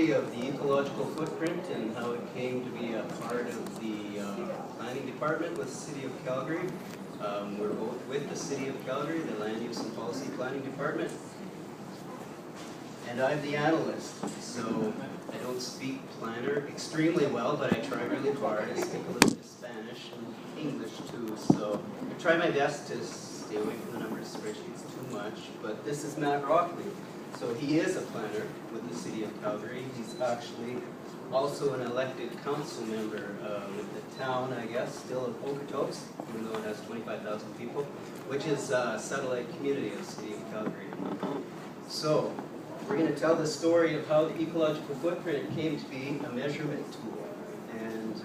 story of the ecological footprint and how it came to be a part of the planning department with the City of Calgary. We're both with the City of Calgary, the Land Use and Policy Planning Department. And I'm the analyst, so I don't speak planner extremely well, but I try really hard. I speak a little bit of Spanish and English too, so I try my best to stay away from the numbers spreadsheets too much. But this is Matt Rockley. So he is a planner with the City of Calgary. He's actually also an elected council member with the town, I guess, still of Okotoks, even though it has 25,000 people, which is a satellite community of the City of Calgary. So we're going to tell the story of how the ecological footprint came to be a measurement tool. And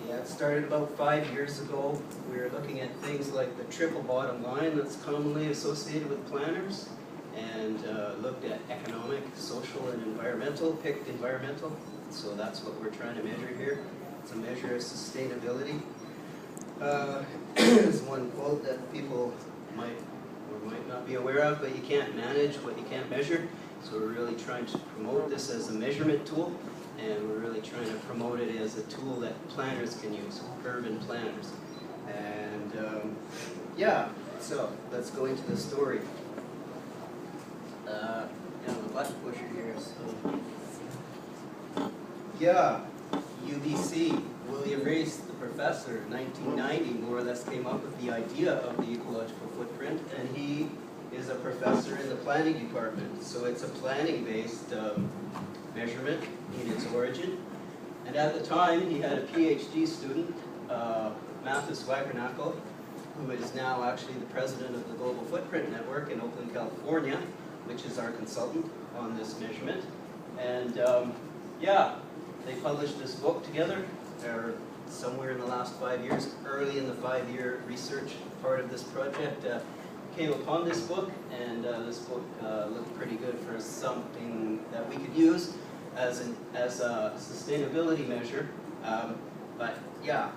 yeah, it started about 5 years ago. We were looking at things like the triple bottom line that's commonly associated with planners, and looked at economic, social, and environmental, picked environmental. So that's what we're trying to measure here. It's a measure of sustainability. There's one quote that people might or might not be aware of, but you can't manage what you can't measure. So we're really trying to promote this as a measurement tool, and we're really trying to promote it as a tool that planners can use, urban planners. And yeah, so let's go into the story. The button pusher here, so yeah, UBC, William Race, the professor, 1990 more or less came up with the idea of the ecological footprint, and he is a professor in the planning department. So it's a planning-based measurement in its origin. And at the time, he had a PhD student, Mathis Wagernackel, who is now actually the president of the Global Footprint Network in Oakland, California, which is our consultant on this measurement. And yeah, they published this book together, or somewhere in the last 5 years, early in the 5-year research part of this project, came upon this book, and this book looked pretty good for something that we could use as a sustainability measure. But yeah,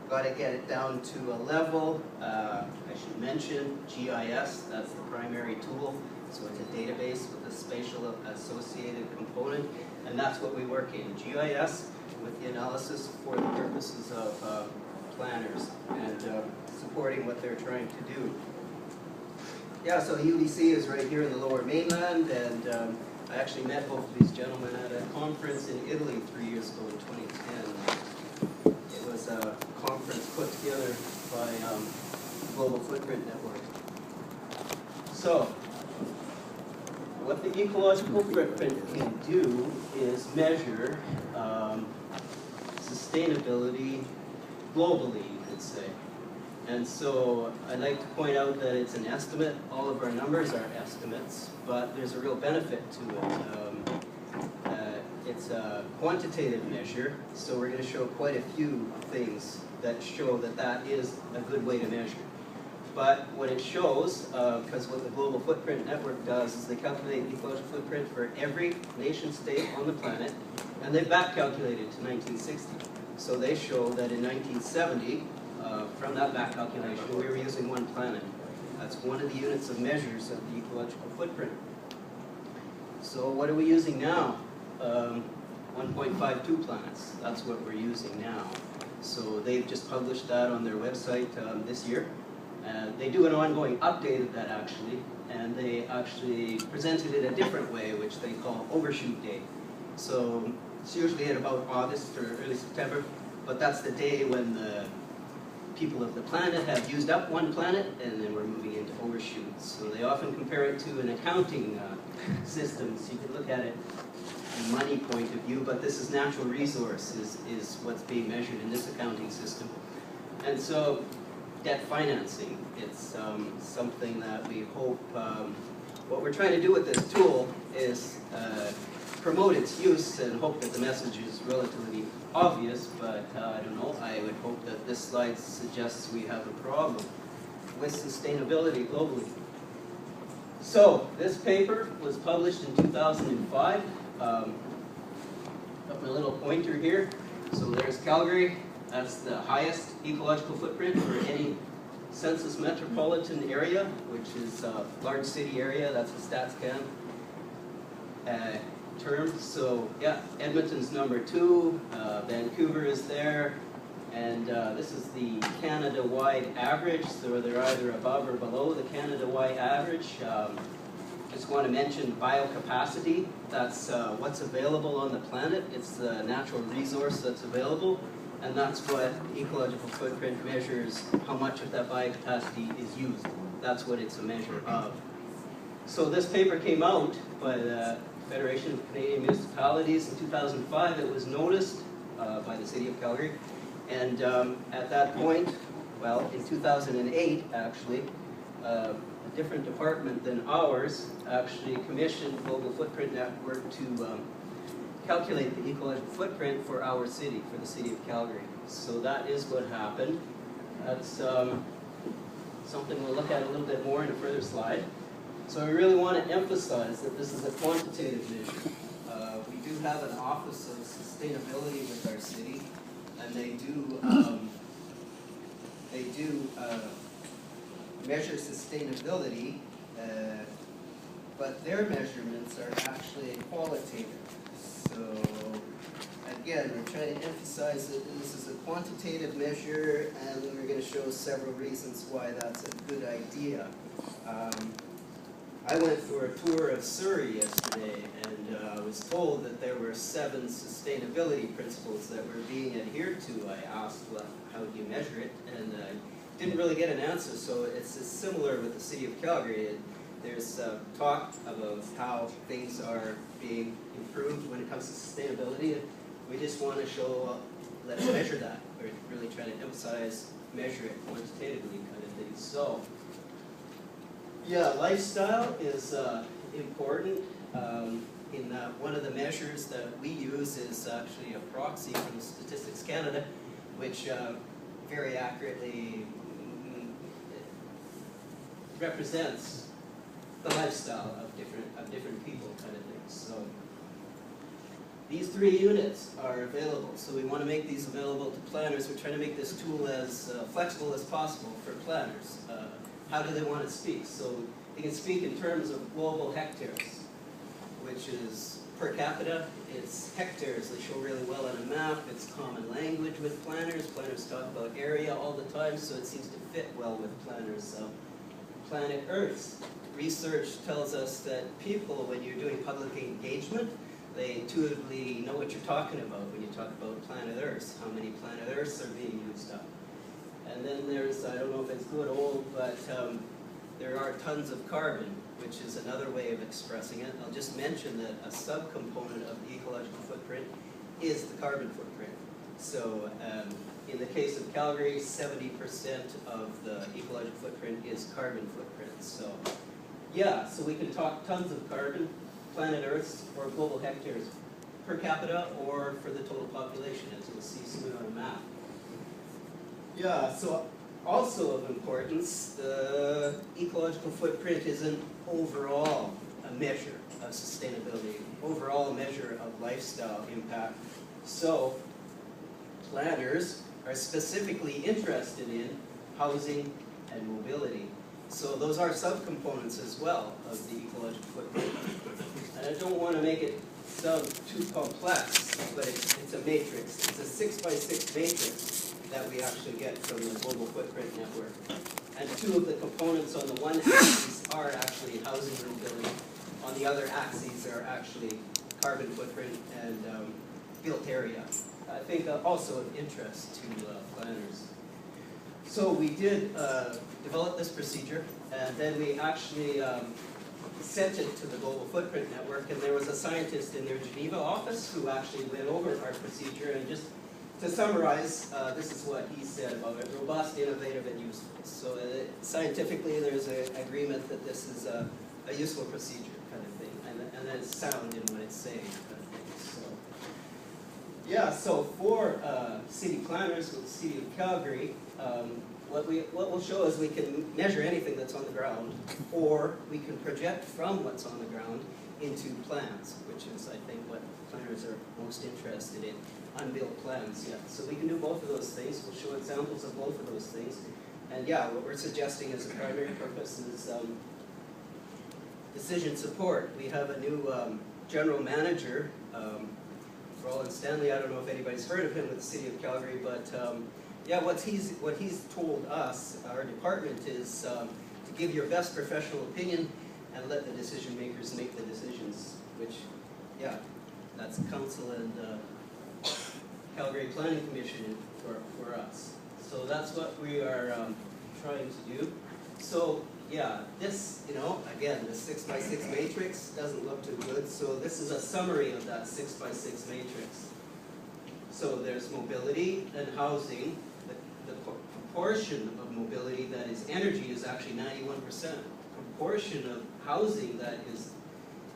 got to get it down to a level. I should mention GIS, that's the primary tool. So it's a database with a spatial associated component, and that's what we work in, GIS, with the analysis for the purposes of planners and supporting what they're trying to do. Yeah, so UBC is right here in the Lower Mainland, and I actually met both of these gentlemen at a conference in Italy 3 years ago in 2010. It was a conference put together by Global Footprint Network. So, what the ecological footprint can do is measure sustainability globally, you could say. And so I'd like to point out that it's an estimate. All of our numbers are estimates, but there's a real benefit to it. It's a quantitative measure, so we're going to show quite a few things that show that that is a good way to measure. But what it shows, because what the Global Footprint Network does is they calculate the ecological footprint for every nation state on the planet, and they back calculated to 1960. So they show that in 1970, from that back calculation, we were using one planet. That's one of the units of measures of the ecological footprint. So what are we using now? 1.52 planets. That's what we're using now. So they've just published that on their website this year. They do an ongoing update of that actually, and they actually presented it a different way, which they call Overshoot Day. So it's usually at about August or early September, but that's the day when the people of the planet have used up one planet, and then we're moving into overshoots. So they often compare it to an accounting system, so you can look at it from a money point of view, but this is natural resource is what's being measured in this accounting system. And so debt financing, it's something that we hope, what we're trying to do with this tool is promote its use and hope that the message is relatively obvious, but I don't know, I would hope that this slide suggests we have a problem with sustainability globally. So, this paper was published in 2005. Got my little pointer here. So there's Calgary. That's the highest ecological footprint for any census metropolitan area, which is a large city area. That's a StatsCan. term. So yeah, Edmonton's number 2, Vancouver is there, and this is the Canada-wide average, so they're either above or below the Canada-wide average. Just want to mention biocapacity. That's what's available on the planet. It's the natural resource that's available, and that's what ecological footprint measures, how much of that biocapacity is used. That's what it's a measure of. So this paper came out by the Federation of Canadian Municipalities in 2005. It was noticed by the City of Calgary, and at that point, well, in 2008 actually, a different department than ours actually commissioned Global Footprint Network to calculate the ecological footprint for our city, for the City of Calgary. So that is what happened. That's something we'll look at a little bit more in a further slide. So I really want to emphasize that this is a quantitative measure. We do have an Office of Sustainability with our city, and they do measure sustainability, but their measurements are actually qualitative. So again, we're trying to emphasize that this is a quantitative measure, and we're going to show several reasons why that's a good idea. I went for a tour of Surrey yesterday, and I was told that there were 7 sustainability principles that were being adhered to. I asked, well, how do you measure it? And I didn't really get an answer, so it's similar with the City of Calgary. There's talk about how things are being improved when it comes to sustainability. We just want to show, let's measure that. We're really trying to emphasize, measure it quantitatively kind of thing. So, yeah, lifestyle is important in that one of the measures that we use is actually a proxy from Statistics Canada, which very accurately represents the lifestyle of different people kind of things. So these 3 units are available, so we want to make these available to planners. We're trying to make this tool as flexible as possible for planners. How do they want to speak? So they can speak in terms of global hectares, which is per capita. It's hectares. They show really well on a map. It's common language with planners. Planners talk about area all the time, so it seems to fit well with planners. So planet Earth. Research tells us that people, when you're doing public engagement, they intuitively know what you're talking about when you talk about planet Earth, how many planet Earths are being used up. And then there's, I don't know if it's good or old, but there are tons of carbon, which is another way of expressing it. I'll just mention that a subcomponent of the ecological footprint is the carbon footprint. So in the case of Calgary, 70% of the ecological footprint is carbon footprint. So yeah, so we can talk tons of carbon, planet Earth, or global hectares per capita, or for the total population, as you'll see soon on a map. Yeah, so also of importance, the ecological footprint is an overall measure of sustainability, overall measure of lifestyle impact. So planners are specifically interested in housing and mobility. So those are subcomponents as well of the ecological footprint. And I don't want to make it sound too complex, but it's a matrix. It's a 6x6 matrix that we actually get from the Global Footprint Network. And 2 of the components on the one axis are actually housing and mobility. On the other axes are actually carbon footprint and built area. I think also of interest to planners. So we did develop this procedure, and then we actually sent it to the Global Footprint Network, and there was a scientist in their Geneva office who actually went over our procedure, and just to summarize, this is what he said about it: robust, innovative, and useful. So scientifically, there's an agreement that this is a useful procedure kind of thing, and that it's sound in what it's saying kind of thing. So yeah, so for city planners with the City of Calgary, what we'll show is we can measure anything that's on the ground, or we can project from what's on the ground into plans, which is, I think, what planners are most interested in, unbuilt plans. Yeah, so we can do both of those things. We'll show examples of both of those things. And yeah, what we're suggesting as a primary purpose is decision support. We have a new general manager, Roland Stanley. I don't know if anybody's heard of him with the City of Calgary, but yeah, what he's told us, our department, is to give your best professional opinion and let the decision makers make the decisions, which, yeah, that's council and Calgary Planning Commission for us. So that's what we are trying to do. So yeah, this, again, the 6x6 matrix doesn't look too good. So this is a summary of that 6x6 matrix. So there's mobility and housing. The proportion of mobility that is energy is actually 91%. Proportion of housing that is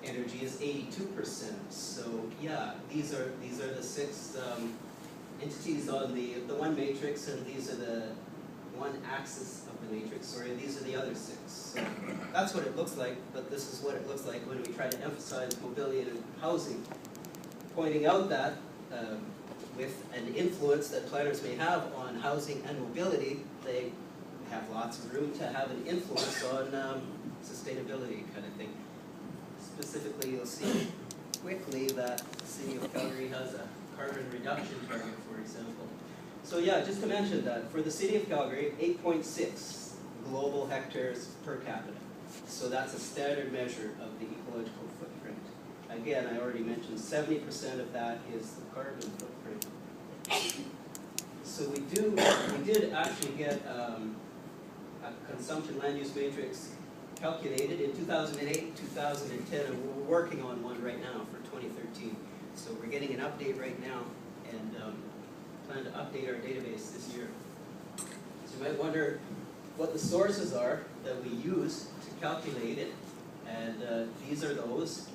energy is 82%. So yeah, these are the six entities on the one matrix, and these are the one axis of the matrix. Sorry, these are the other six. So that's what it looks like, but this is what it looks like when we try to emphasize mobility and housing, pointing out that with an influence that planners may have on housing and mobility, they have lots of room to have an influence on sustainability kind of thing. Specifically, you'll see quickly that the City of Calgary has a carbon reduction target, for example. So yeah, just to mention that for the City of Calgary, 8.6 global hectares per capita. So that's a standard measure of the ecological footprint. Again, I already mentioned 70% of that is the carbon footprint. So we did actually get a consumption land use matrix calculated in 2008, 2010, and we're working on one right now for 2013. So we're getting an update right now, and plan to update our database this year. So you might wonder what the sources are that we use to calculate it, and these are those.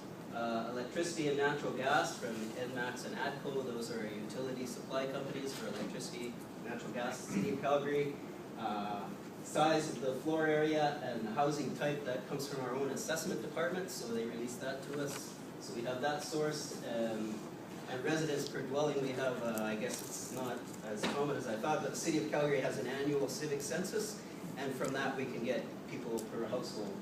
Electricity and natural gas from ENMAX and ADCO, those are utility supply companies for electricity, natural gas, City of Calgary. Size of the floor area and the housing type, that comes from our own assessment department, so they released that to us. So we have that source. And residents per dwelling, we have, I guess it's not as common as I thought, but the City of Calgary has an annual civic census, and from that we can get people per household.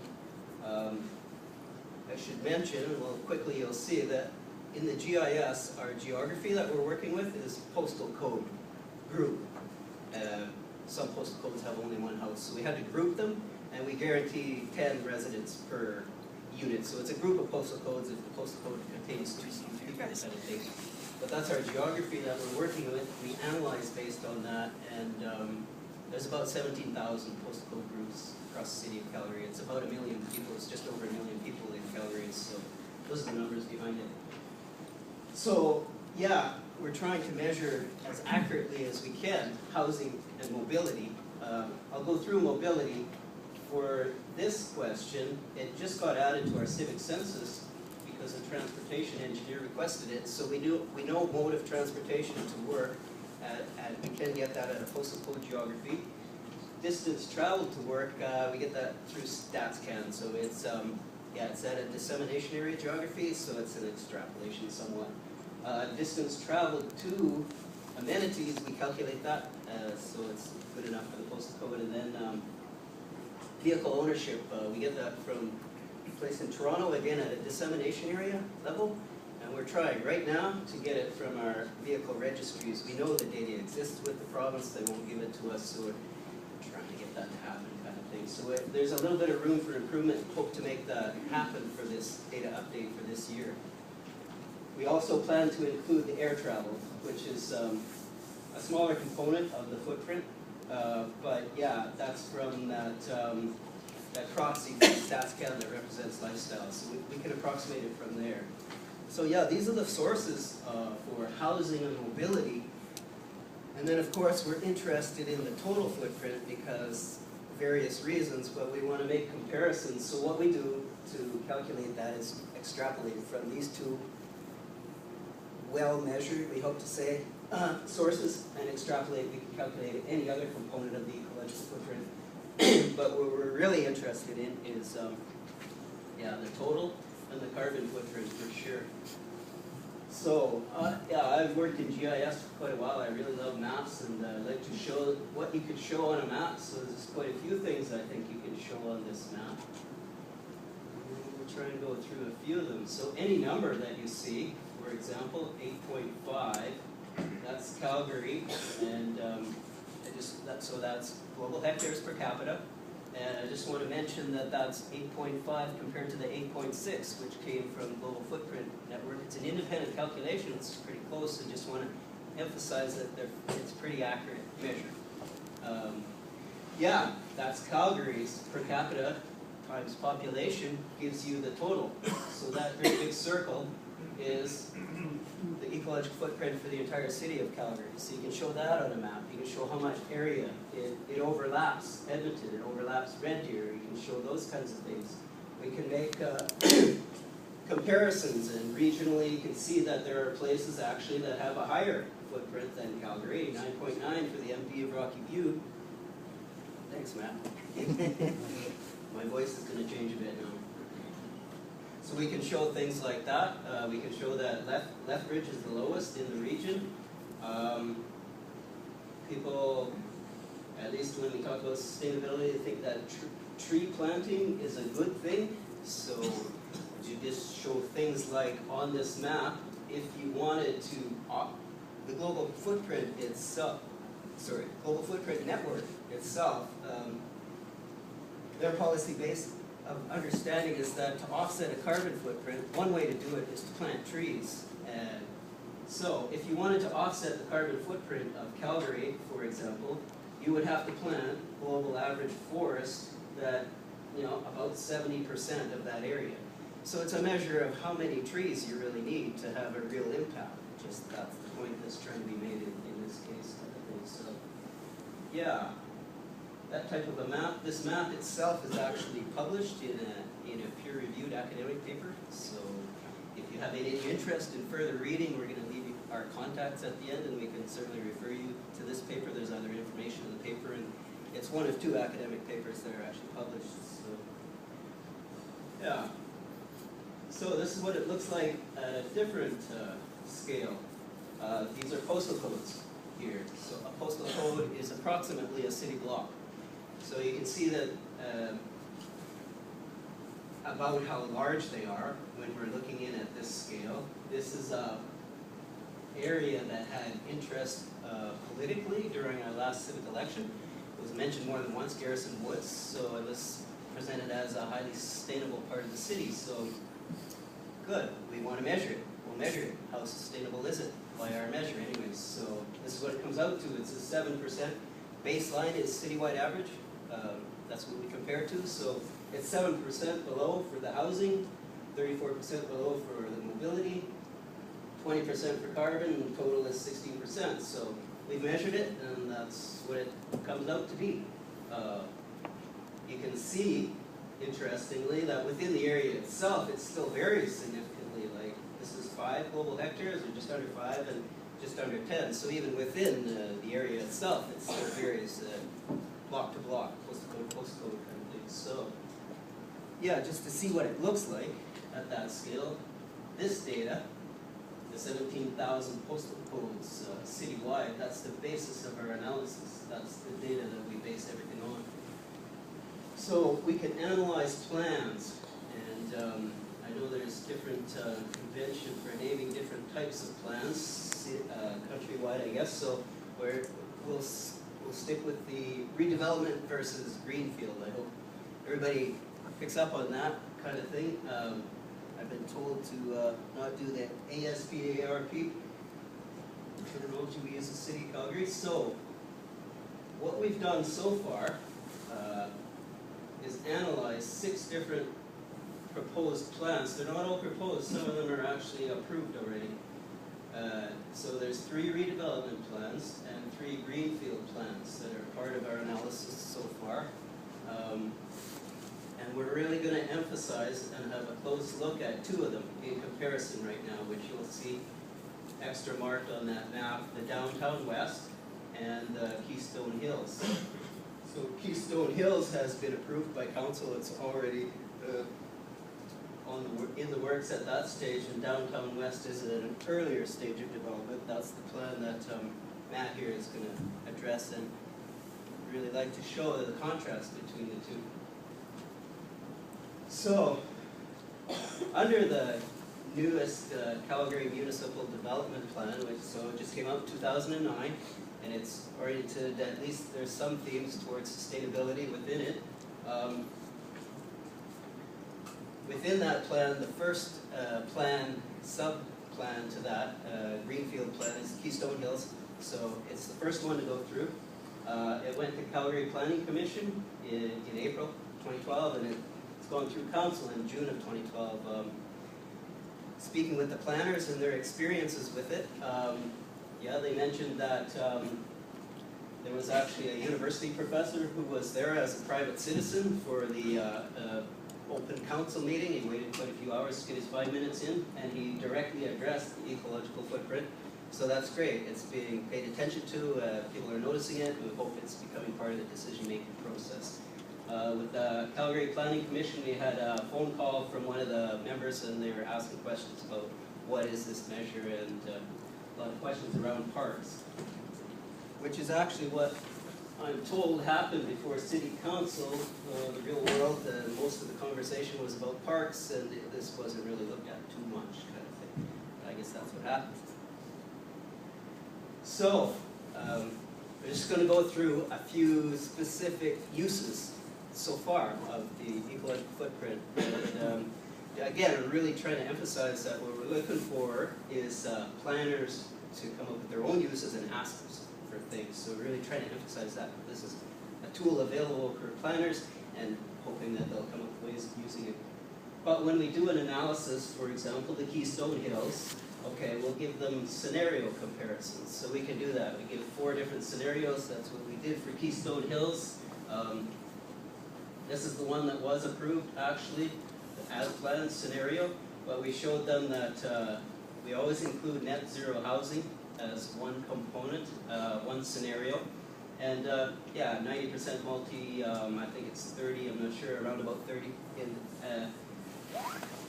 I should mention, well, quickly you'll see that in the GIS, our geography that we're working with is postal code group. Some postal codes have only one house, so we had to group them, and we guarantee 10 residents per unit. So it's a group of postal codes if the postal code contains two people kind of thing. But that's our geography that we're working with. We analyze based on that, and there's about 17,000 postal code groups across the City of Calgary. It's about 1 million people. It's just over 1 million people in Calgary, so those are the numbers behind it. So yeah, we're trying to measure as accurately as we can housing and mobility. I'll go through mobility. For this question, it just got added to our civic census because a transportation engineer requested it. So we know mode of transportation to work, and we can get that at a postal code geography. Distance traveled to work, we get that through StatsCan. So it's it's at a dissemination area geography, so it's an extrapolation somewhat. Distance traveled to amenities, we calculate that, so it's good enough for the postal code. And then vehicle ownership, we get that from a place in Toronto, again at a dissemination area level, and we're trying right now to get it from our vehicle registries. We know the data exists with the province, they won't give it to us, so we're trying to get that to happen kind of thing. So there's a little bit of room for improvement, hope to make that happen for this data update for this year. We also plan to include the air travel, which is a smaller component of the footprint. But yeah, that's from that proxy from StatsCan that represents lifestyle. So we can approximate it from there. So yeah, these are the sources for housing and mobility. And then of course we're interested in the total footprint because various reasons, but we want to make comparisons. So what we do to calculate that is extrapolate from these two well-measured, we hope to say, sources, and extrapolate, we can calculate any other component of the ecological footprint. But what we're really interested in is the total and the carbon footprint for sure. So yeah, I've worked in GIS for quite a while. I really love maps, and I like to show what you could show on a map. So there's quite a few things I think you can show on this map. try and go through a few of them. So any number that you see, for example, 8.5, that's Calgary, and so that's global hectares per capita. And I just want to mention that that's 8.5 compared to the 8.6, which came from Global Footprint Network. It's an independent calculation, it's pretty close, and just want to emphasize that it's a pretty accurate measure. Yeah, that's Calgary's per capita times population gives you the total. So that great big circle is the ecological footprint for the entire city of Calgary. So you can show that on a map. You can show how much area it overlaps Edmonton, it overlaps Red Deer. You can show those kinds of things. We can make comparisons, and regionally you can see that there are places actually that have a higher footprint than Calgary, 9.9 for the MP of Rocky View. Thanks, Matt. My voice is going to change a bit now. So we can show things like that. We can show that Lethbridge is the lowest in the region. People, at least when we talk about sustainability, they think that tree planting is a good thing. So you just show things like on this map, if you wanted to, the global footprint itself, Global Footprint Network itself, their policy base of understanding is that to offset a carbon footprint, one way to do it is to plant trees. And so if you wanted to offset the carbon footprint of Calgary, for example, you would have to plant global average forest that, about 70% of that area. So it's a measure of how many trees you really need to have a real impact. Just that's the point that's trying to be made in this case. So, yeah. That type of a map. This map itself is actually published in a peer-reviewed academic paper. So if you have any interest in further reading, we're going to leave you our contacts at the end, and we can certainly refer you to this paper. There's other information in the paper, and it's one of 2 academic papers that are actually published. So yeah. So this is what it looks like at a different scale. These are postal codes here. So a postal code is approximately a city block. So you can see that about how large they are when we're looking in at this scale. This is an area that had interest politically during our last civic election. It was mentioned more than once, Garrison Woods, so it was presented as a highly sustainable part of the city. So good, we want to measure it. We'll measure it. How sustainable is it by our measure anyways? So this is what it comes out to. It's a 7% baseline is citywide average. That's what we compare to. So it's 7% below for the housing, 34% below for the mobility, 20% for carbon, and total is 16%. So we've measured it, and that's what it comes out to be. You can see, interestingly, that within the area itself, it still varies significantly. Like this is 5 global hectares, or just under 5, and just under 10. So even within the area itself, it still varies block to block, coast to coast kind of thing. So yeah, just to see what it looks like at that scale, this data, the 17,000 postal codes citywide, that's the basis of our analysis. That's the data that we base everything on. So we can analyze plans, and I know there's different convention for naming different types of plans, countrywide, I guess. So we'll stick with the redevelopment versus greenfield. I hope everybody picks up on that kind of thing. I've been told to not do the ASPARP terminology we use in the City of Calgary. So what we've done so far is analyze 6 different proposed plans. They're not all proposed, some of them are actually approved already. So there's 3 redevelopment plans and 3 greenfield plans that are part of our analysis so far. And we're really going to emphasize and have a close look at 2 of them in comparison right now, which you'll see extra marked on that map, the Downtown West and Keystone Hills. So Keystone Hills has been approved by council. It's already in the works at that stage, and Downtown West is at an earlier stage of development. That's the plan that Matt here is going to address, and really like to show the contrast between the 2. So under the newest Calgary Municipal Development Plan, which just came out in 2009, and it's oriented, at least there's some themes towards sustainability within it. Within that plan, the first sub-plan to that, Greenfield plan, is Keystone Hills. So it's the first one to go through. It went to Calgary Planning Commission in April 2012, and it's gone through council in June of 2012. Speaking with the planners and their experiences with it, yeah, they mentioned that there was actually a university professor who was there as a private citizen for the open council meeting. He waited quite a few hours to get his 5 minutes in, and he directly addressed the ecological footprint. So that's great. It's being paid attention to. People are noticing it. We hope it's becoming part of the decision-making process. With the Calgary Planning Commission, we had a phone call from one of the members, and they were asking questions about what is this measure, and a lot of questions around parks, which is actually what I'm told happened before City Council. The real world, most of the conversation was about parks, and this wasn't really looked at too much, kind of thing. I guess that's what happened. So, we're just going to go through a few specific uses so far of the ecological footprint. And again, I'm really trying to emphasize that what we're looking for is planners to come up with their own uses and ask us for things. So we're really trying to emphasize that this is a tool available for planners, and hoping that they'll come up with ways of using it. But when we do an analysis, for example, the Keystone Hills, okay, we'll give them scenario comparisons. So we can do that. We give 4 different scenarios. That's what we did for Keystone Hills. This is the one that was approved, actually, the as-planned scenario. But we showed them that we always include net zero housing as one component, one scenario. And yeah, 90% multi, I think it's 30, I'm not sure, around about 30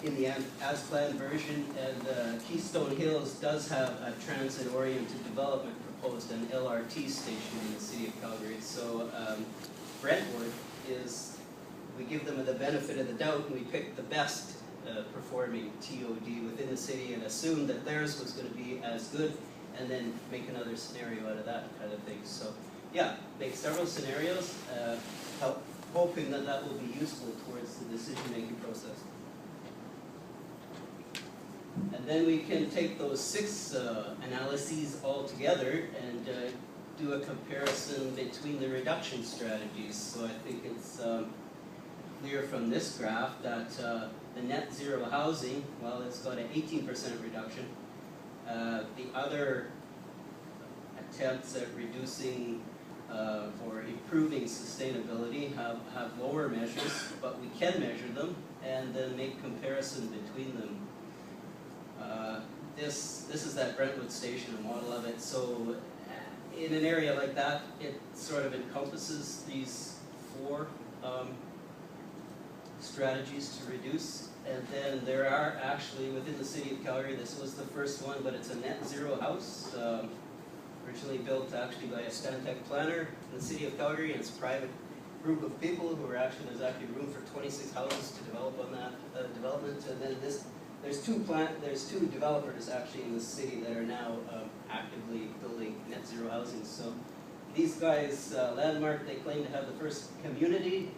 in the as-planned version. And Keystone Hills does have a transit-oriented development proposed, an LRT station in the City of Calgary. So Brentwood is, we give them the benefit of the doubt, and we pick the best performing TOD within the city and assume that theirs was going to be as good, and then make another scenario out of that kind of thing. So yeah, make several scenarios, hoping that that will be useful towards the decision-making process. And then we can take those 6 analyses all together and do a comparison between the reduction strategies. So I think it's clear from this graph that the net zero housing, well, it's got an 18% reduction. The other attempts at reducing or improving sustainability have lower measures, but we can measure them and then make comparison between them. This is that Brentwood station, a model of it. So in an area like that, it sort of encompasses these 4 strategies to reduce. And then there are actually, within the City of Calgary, this was the first one, but it's a net zero house, originally built actually by a Stantec planner in the City of Calgary, and it's a private group of people who are actually, there's actually room for 26 houses to develop on that development. And then there's two developers actually in the city that are now actively building net zero housing. So these guys, Landmark, they claim to have the first community.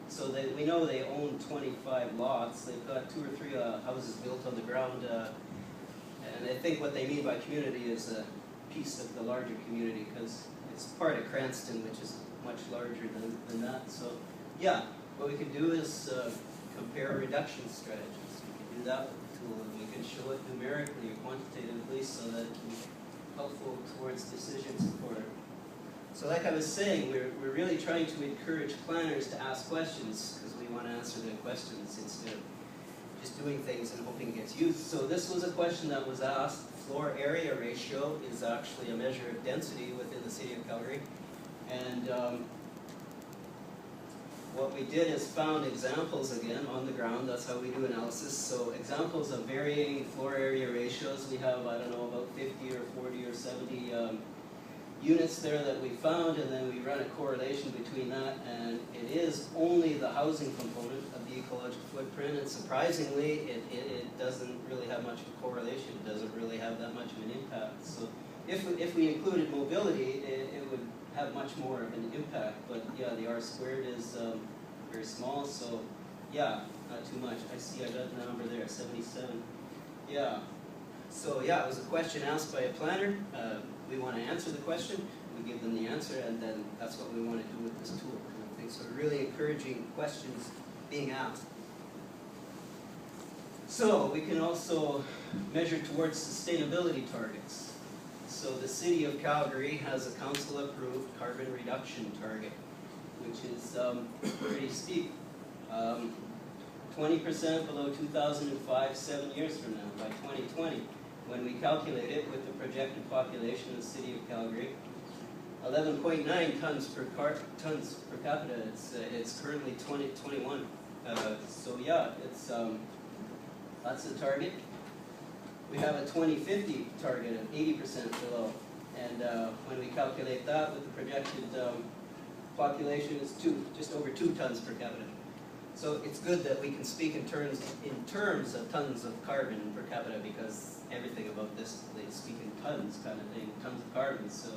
So we know they own 25 lots. They've got 2 or 3 houses built on the ground. And I think what they mean by community is a piece of the larger community, because it's part of Cranston, which is much larger than that. So yeah, what we can do is compare reduction strategies. We can do that with the tool, and we can show it numerically or quantitatively so that it can be helpful towards decision support. So like I was saying, we're really trying to encourage planners to ask questions, because we want to answer their questions instead of just doing things and hoping it gets used. So this was a question that was asked. Floor area ratio is actually a measure of density within the City of Calgary. And what we did is found examples, again, on the ground. That's how we do analysis. So examples of varying floor area ratios. We have, I don't know, about 50 or 40 or 70 units there that we found, and then we run a correlation between that, and it is only the housing component of the ecological footprint, and surprisingly, it doesn't really have much of a correlation. It doesn't really have that much of an impact. So if we included mobility, it would have much more of an impact, but yeah, the R squared is very small, so yeah, not too much. I see I got the number there, 77. Yeah. So yeah, it was a question asked by a planner. We want to answer the question, we give them the answer, and then that's what we want to do with this tool. I think so. Really encouraging questions being asked. So we can also measure towards sustainability targets. So the City of Calgary has a council-approved carbon reduction target, which is pretty steep. 20% below 2005, 7 years from now, by 2020. When we calculate it with the projected population of the City of Calgary, 11.9 tons per capita. It's currently 21. So yeah, that's the target. We have a 2050 target of 80% below, and when we calculate that with the projected population, it's just over 2 tons per capita. So it's good that we can speak in terms of tons of carbon per capita, because everything about this, they speak in tons kind of thing, tons of carbon. So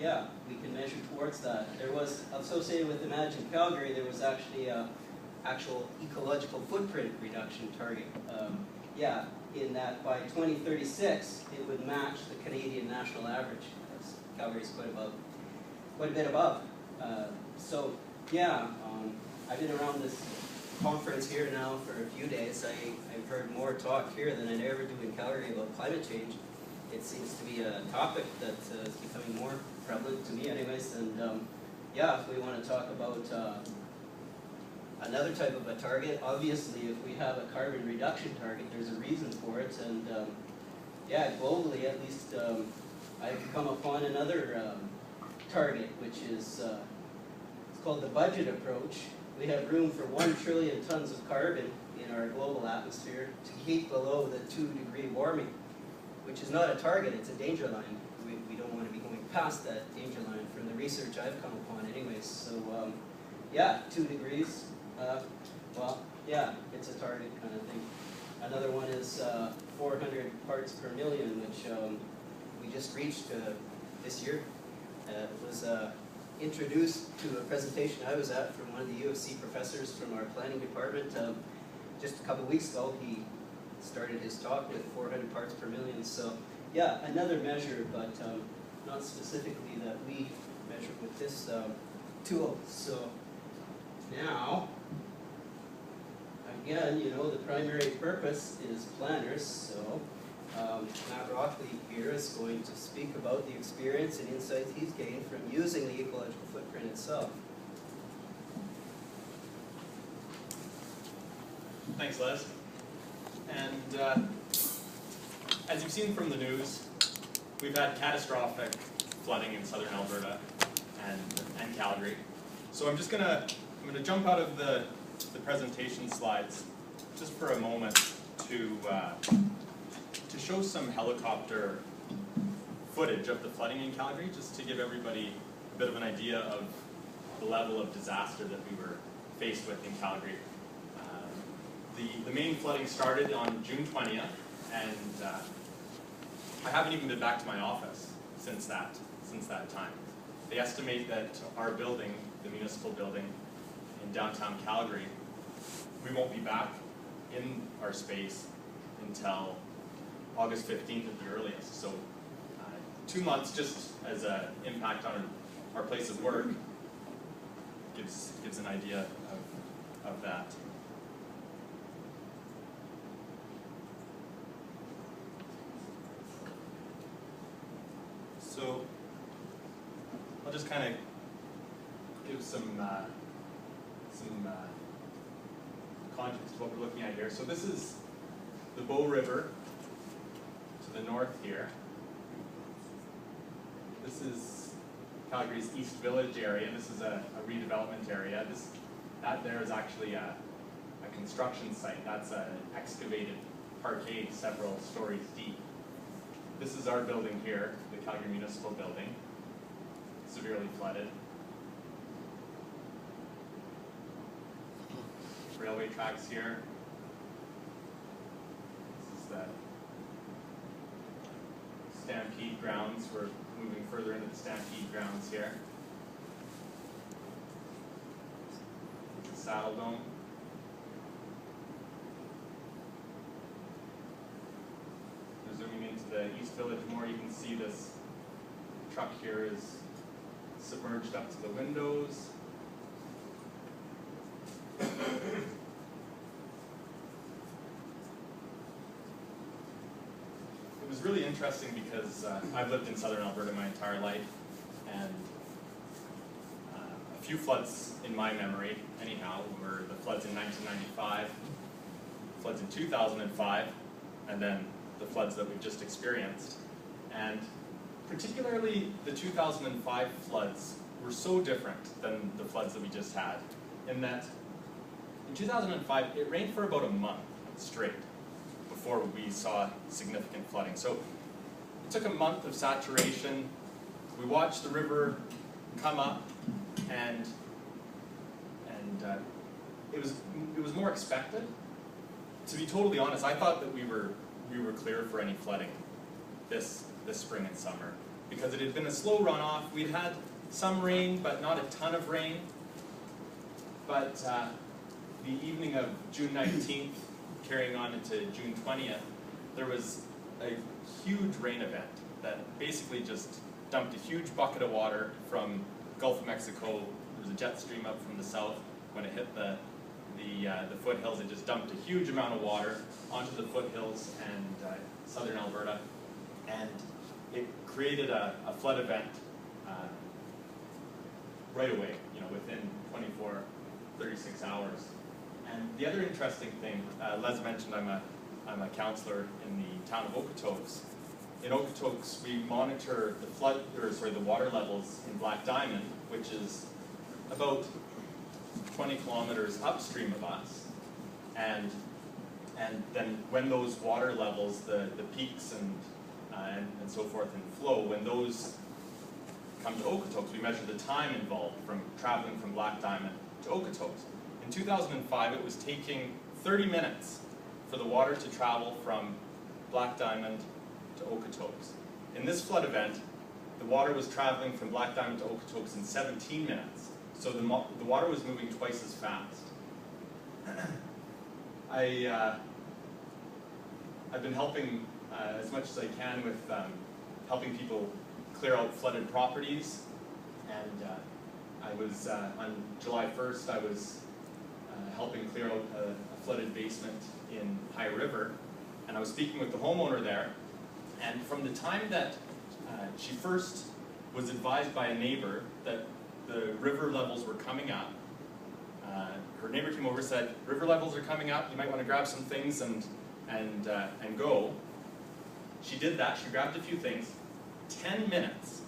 yeah, we can measure towards that. There was, associated with Imagine Calgary, there was actually a actual ecological footprint reduction target. Yeah, in that by 2036, it would match the Canadian national average. Calgary's quite a bit above. So yeah, I've been around this conference here now for a few days. I've heard more talk here than I'd ever do in Calgary about climate change. It seems to be a topic that is becoming more prevalent to me anyways, and yeah, if we want to talk about another type of a target, obviously if we have a carbon reduction target, there's a reason for it, and yeah, globally at least I've come upon another target, which is it's called the budget approach. We have room for 1 trillion tons of carbon in our global atmosphere to keep below the 2-degree warming, which is not a target, it's a danger line. We don't want to be going past that danger line from the research I've come upon anyways. So yeah, 2 degrees, well, yeah, it's a target kind of thing. Another one is 400 parts per million, which we just reached this year. It was introduced to a presentation I was at from one of the U of C professors from our planning department. Just a couple weeks ago, he started his talk with 400 parts per million. So yeah, another measure, but not specifically that we measure with this tool. So now, again, you know, the primary purpose is planners. So Matt Rockley here is going to speak about the experience and insights he's gained from using the ecological footprint itself. Thanks, Les. And as you've seen from the news, we've had catastrophic flooding in southern Alberta and Calgary. So I'm gonna jump out of the presentation slides just for a moment to show some helicopter footage of the flooding in Calgary, just to give everybody a bit of an idea of the level of disaster that we were faced with in Calgary. The main flooding started on June 20th, and I haven't even been back to my office since that time. They estimate that our building, the municipal building in downtown Calgary, we won't be back in our space until August 15th at the earliest. So 2 months just as an impact on our place of work gives an idea of that. So I'll just kind of give some context to what we're looking at here. So this is the Bow River to the north here. This is Calgary's East Village area. This is a redevelopment area. That there is actually a construction site. That's an excavated parkade several stories deep. This is our building here, the Calgary Municipal Building. severely flooded. Railway tracks here. This is the Stampede grounds. We're moving further into the Stampede grounds here. The Saddle Dome. We're zooming into the East Village more. You can see this truck here is submerged up to the windows. It was really interesting because I've lived in southern Alberta my entire life, and a few floods in my memory, anyhow, were the floods in 1995, floods in 2005, and then the floods that we've just experienced. And particularly the 2005 floods were so different than the floods that we just had, in that in 2005 it rained for about a month straight before we saw significant flooding. So it took a month of saturation. We watched the river come up, and it was more expected. To be totally honest, I thought that we were clear for any flooding this spring and summer, because it had been a slow runoff. We'd had some rain, but not a ton of rain. But the evening of June 19th, carrying on into June 20th, there was a huge rain event that basically just dumped a huge bucket of water from Gulf of Mexico. There was a jet stream up from the south. When it hit the foothills, it just dumped a huge amount of water onto the foothills and southern Alberta, and it created a flood event right away, within 24, 36 hours. And the other interesting thing, Les mentioned I'm a councillor in the town of Okotoks. In Okotoks, we monitor the water levels in Black Diamond, which is about 20 kilometers upstream of us. And then when those water levels, the peaks and so forth in flow, when those come to Okotoks, we measure the time involved from traveling from Black Diamond to Okotoks. In 2005, it was taking 30 minutes for the water to travel from Black Diamond to Okotoks. In this flood event, the water was traveling from Black Diamond to Okotoks in 17 minutes. So the water was moving twice as fast. I've been helping as much as I can with helping people clear out flooded properties. And I was, on July 1st, I was helping clear out a flooded basement in High River. And I was speaking with the homeowner there. And from the time that she first was advised by a neighbor that the river levels were coming up, her neighbor came over and said, "River levels are coming up, you might want to grab some things and go." She did that, she grabbed a few things. 10 minutes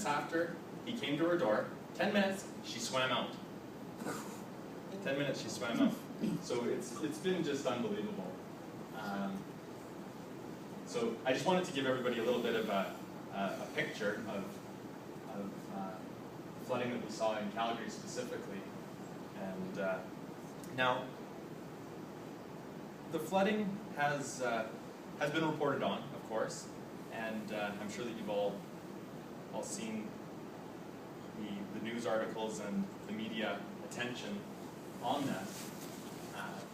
after he came to her door, 10 minutes, she swam out. 10 minutes, she swam out. So it's been just unbelievable. So I just wanted to give everybody a little bit of a picture of flooding that we saw in Calgary specifically. And now, the flooding has been reported on, of course, and I'm sure that you've all seen the news articles and the media attention on that.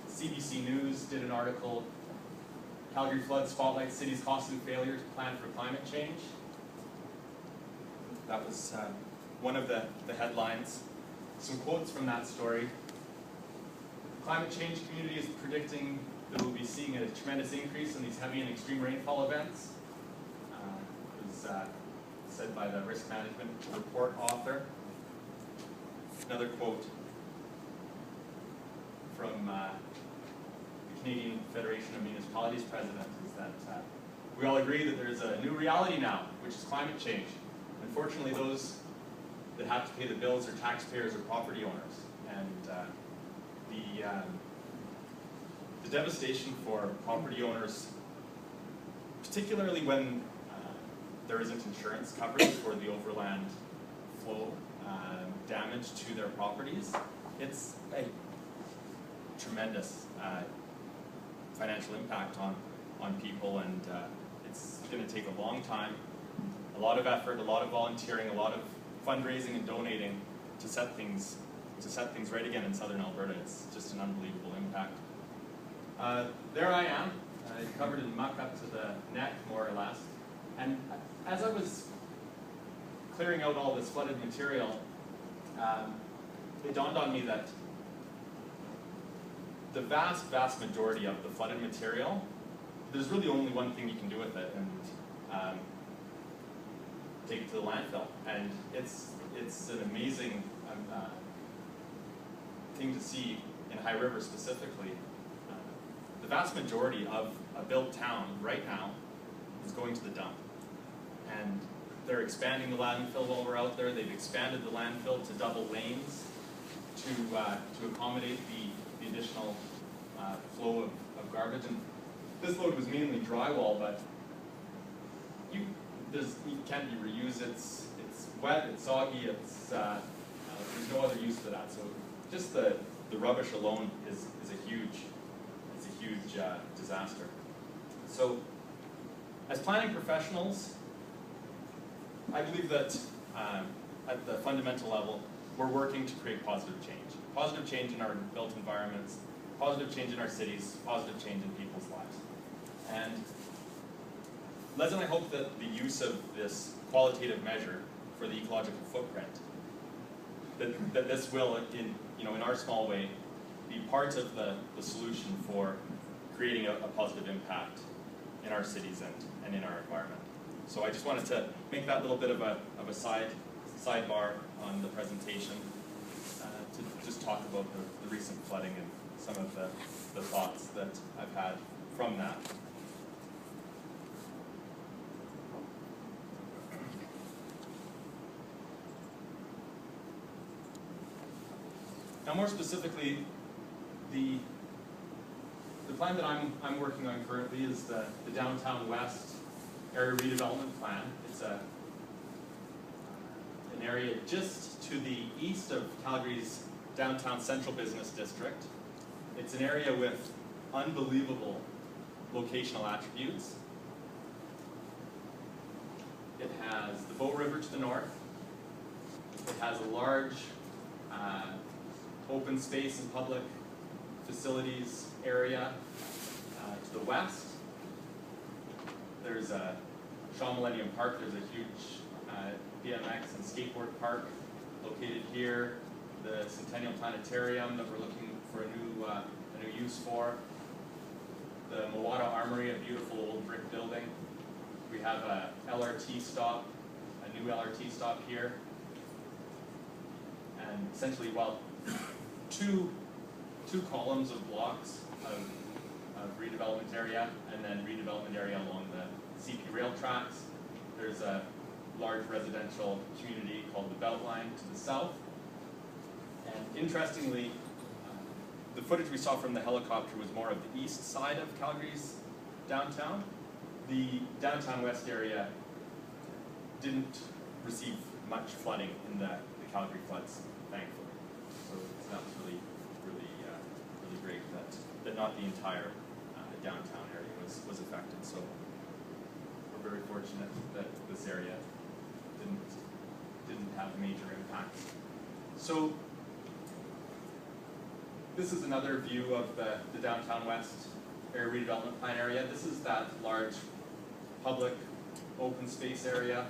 CBC News did an article, "Calgary Flood Spotlights City's Costly Failure to Plan for Climate Change." That was one of the headlines. Some quotes from that story. Climate change community is predicting that we'll be seeing a tremendous increase in these heavy and extreme rainfall events. It was said by the risk management report author. Another quote from the Canadian Federation of Municipalities president is that we all agree that there's a new reality now, which is climate change. Unfortunately, those that have to pay the bills are taxpayers or property owners. And the devastation for property owners, particularly when there isn't insurance coverage for the overland flow damage to their properties, it's a tremendous financial impact on people, and it's going to take a long time, a lot of effort, a lot of volunteering, a lot of fundraising and donating to set things right again in southern Alberta. It's just an unbelievable impact. There I am, covered in muck up to the neck, more or less. And as I was clearing out all this flooded material, it dawned on me that the vast, vast majority of the flooded material, there's really only one thing you can do with it, and take it to the landfill. And it's an amazing thing to see in High River specifically. The vast majority of a built town right now is going to the dump. And they're expanding the landfill while we're out there. They've expanded the landfill to double lanes to accommodate the additional flow of garbage. And this load was mainly drywall, but you can't be reused. It's wet, it's soggy, there's no other use for that. So just the rubbish alone is a huge disaster. So as planning professionals, I believe that at the fundamental level, we're working to create positive change in our built environments, positive change in our cities, positive change in people's lives. And Les and I hope that the use of this qualitative measure for the ecological footprint, that this will, in our small way, be part of the solution for creating a positive impact in our cities and in our environment. So I just wanted to make that little bit of a sidebar on the presentation to just talk about the recent flooding and some of the thoughts that I've had from that. Now, more specifically, the plan that I'm working on currently is the Downtown West Area Redevelopment Plan. It's an area just to the east of Calgary's downtown central business district. It's an area with unbelievable locational attributes. It has the Bow River to the north. It has a large open space and public facilities area to the west. There's a Shaw Millennium Park. There's a huge BMX and skateboard park located here. The Centennial Planetarium that we're looking for a new use for. The Mowata Armory, a beautiful old brick building. We have a LRT stop, a new LRT stop here. And essentially, well, two columns of blocks of redevelopment area, and then redevelopment area along the CP rail tracks. There's a large residential community called the Beltline to the south. And interestingly, the footage we saw from the helicopter was more of the east side of Calgary's downtown. The downtown west area didn't receive much flooding in the Calgary floods, thankfully. So that was really great that not the entire downtown area was affected. So we're very fortunate that this area didn't have major impacts. So this is another view of the Downtown West Area Redevelopment Plan area. This is that large public open space area.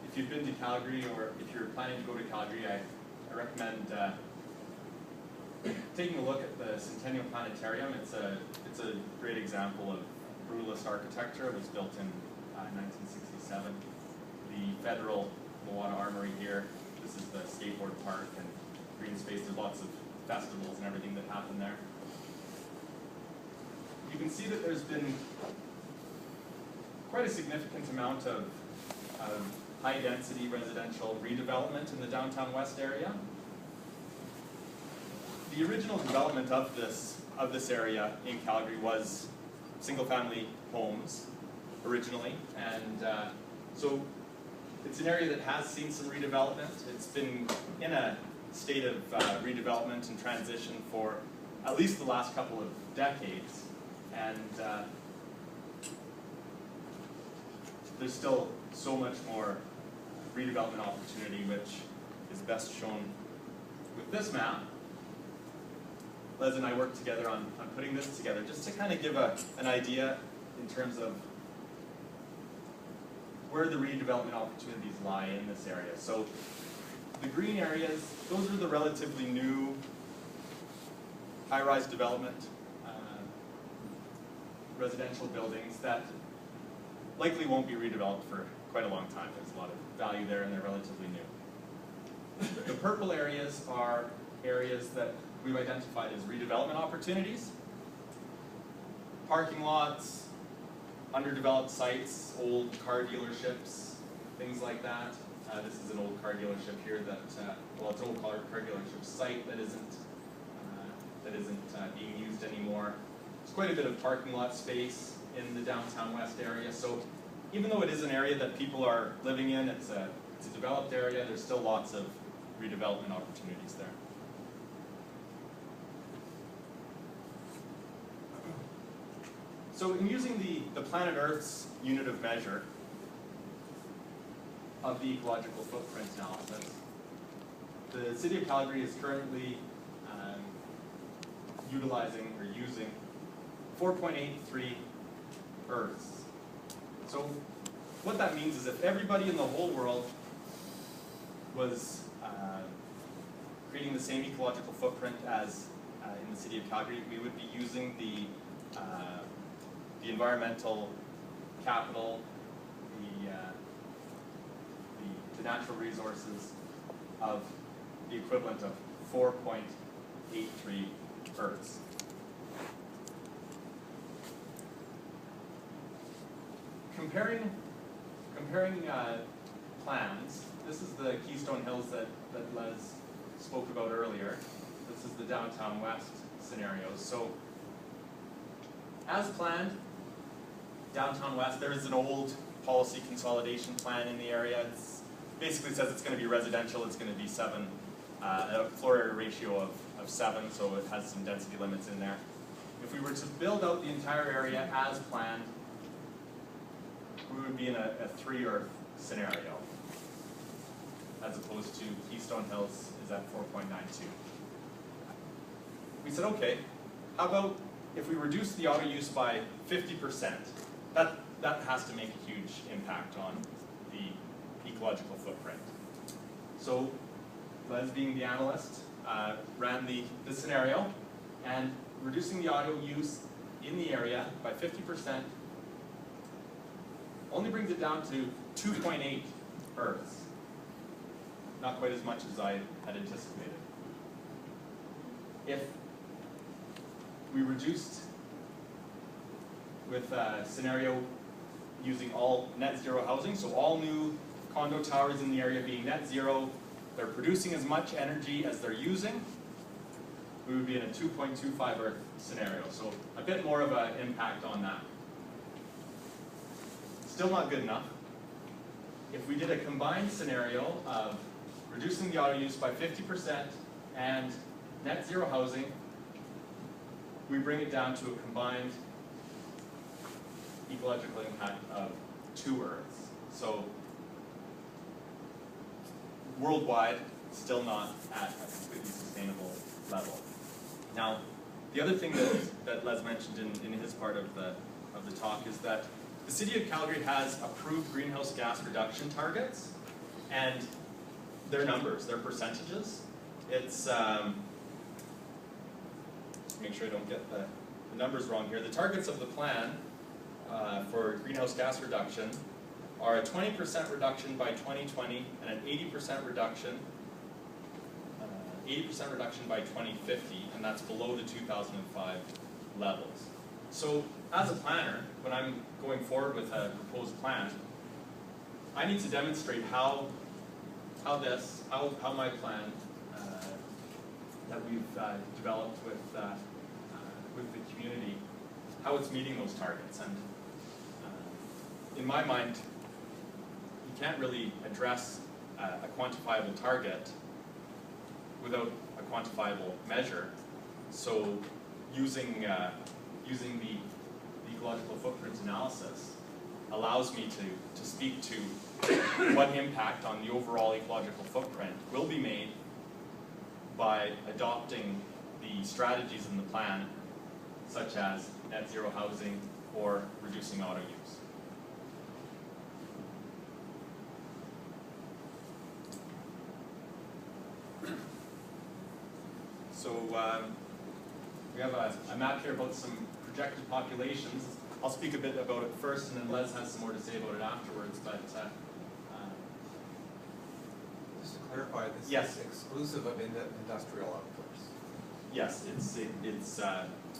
If you've been to Calgary, or if you're planning to go to Calgary, I recommend taking a look at the Centennial Planetarium. It's a great example of brutalist architecture. It was built in 1967. The federal Mowata Armory here. This is the skateboard park and green space. There's lots of festivals and everything that happen there. You can see that there's been quite a significant amount of high-density residential redevelopment in the Downtown West area. The original development of this area in Calgary was single-family homes originally, and so It's an area that has seen some redevelopment. It's been in a state of redevelopment and transition for at least the last couple of decades. And there's still so much more redevelopment opportunity, which is best shown with this map. Les and I worked together on putting this together just to kind of give an idea in terms of where the redevelopment opportunities lie in this area. So the green areas, those are the relatively new high-rise development, residential buildings that likely won't be redeveloped for quite a long time. There's a lot of value there and they're relatively new. The purple areas are areas that we've identified as redevelopment opportunities. Parking lots, underdeveloped sites, old car dealerships, things like that. This is an old car dealership here that, well, it's an old car dealership site that isn't being used anymore. There's quite a bit of parking lot space in the downtown west area. So even though it is an area that people are living in, it's a developed area, there's still lots of redevelopment opportunities there. So in using the planet Earth's unit of measure of the ecological footprint analysis, the City of Calgary is currently utilizing or using 4.83 Earths. So what that means is if everybody in the whole world was creating the same ecological footprint as in the City of Calgary, we would be using the environmental capital, the natural resources of the equivalent of 4.83 Earths. Comparing plans, this is the Keystone Hills that Les spoke about earlier. This is the downtown west scenarios. So, as planned, downtown west, there is an old policy consolidation plan in the area. It basically says it's going to be residential, it's going to be a floor area ratio of 7, so it has some density limits in there. If we were to build out the entire area as planned, we would be in a 3 Earth scenario, as opposed to Keystone Hills is at 4.92. We said, okay, how about if we reduce the auto use by 50%? That has to make a huge impact on the ecological footprint. So Les, being the analyst, ran the scenario, and reducing the auto use in the area by 50% only brings it down to 2.8 Earths. Not quite as much as I had anticipated. If we reduced with a scenario using all net zero housing, so all new condo towers in the area being net zero, they're producing as much energy as they're using, we would be in a 2.25 Earth scenario. So a bit more of an impact on that. Still not good enough. If we did a combined scenario of reducing the auto use by 50% and net zero housing, we bring it down to a combined ecological impact of 2 Earths. So worldwide, still not at a completely sustainable level. Now, the other thing that Les mentioned in his part of the talk is that the City of Calgary has approved greenhouse gas reduction targets, and their numbers, their percentages. It's, make sure I don't get the numbers wrong here. The targets of the plan for greenhouse gas reduction are a 20% reduction by 2020 and an 80% reduction by 2050, and that's below the 2005 levels. So as a planner, when I'm going forward with a proposed plan, I need to demonstrate how my plan that we've developed with the community, how it's meeting those targets. And in my mind, you can't really address a quantifiable target without a quantifiable measure. So using the ecological footprint analysis allows me to speak to what impact on the overall ecological footprint will be made by adopting the strategies in the plan, such as net zero housing or reducing auto use. So we have a map here about some projected populations. I'll speak a bit about it first, and then Les has some more to say about it afterwards. But just to clarify, this yes. is exclusive of industrial outputs. Yes, it's